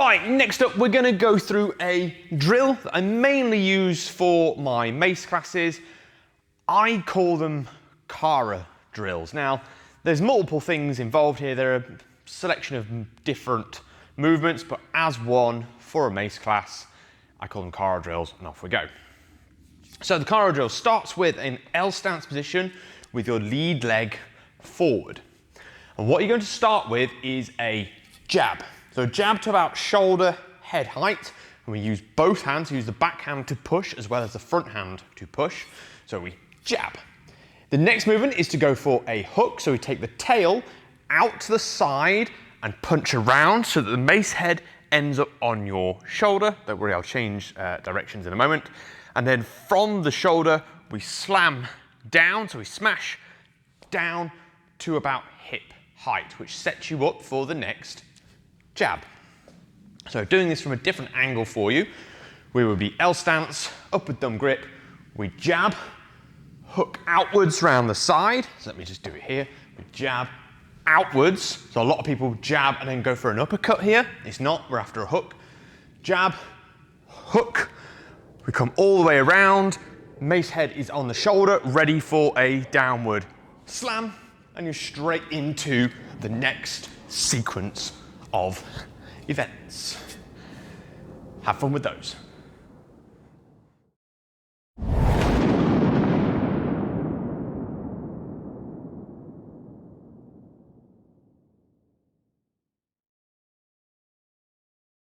Right, next up we're going to go through a drill that I mainly use for my mace classes. I call them Cara Drills. Now, there's multiple things involved here. There are a selection of different movements, but as one for a mace class, I call them Cara Drills, and off we go. So the Cara Drill starts with an L stance position with your lead leg forward. And what you're going to start with is a jab. So jab to about shoulder head height, and we use both hands, use the back hand to push as well as the front hand to push. So we jab. The next movement is to go for a hook. So we take the tail out to the side and punch around so that the mace head ends up on your shoulder. Don't worry, I'll change directions in a moment. And then from the shoulder, we slam down, so we smash down to about hip height, which sets you up for the next jab. So doing this from a different angle for you, we would be L stance, upward thumb grip, we jab, hook outwards round the side. So let me just do it here. We jab outwards. So a lot of people jab and then go for an uppercut here. It's not, we're after a hook. Jab, hook, we come all the way around, mace head is on the shoulder, ready for a downward slam, and you're straight into the next sequence of events. Have fun with those.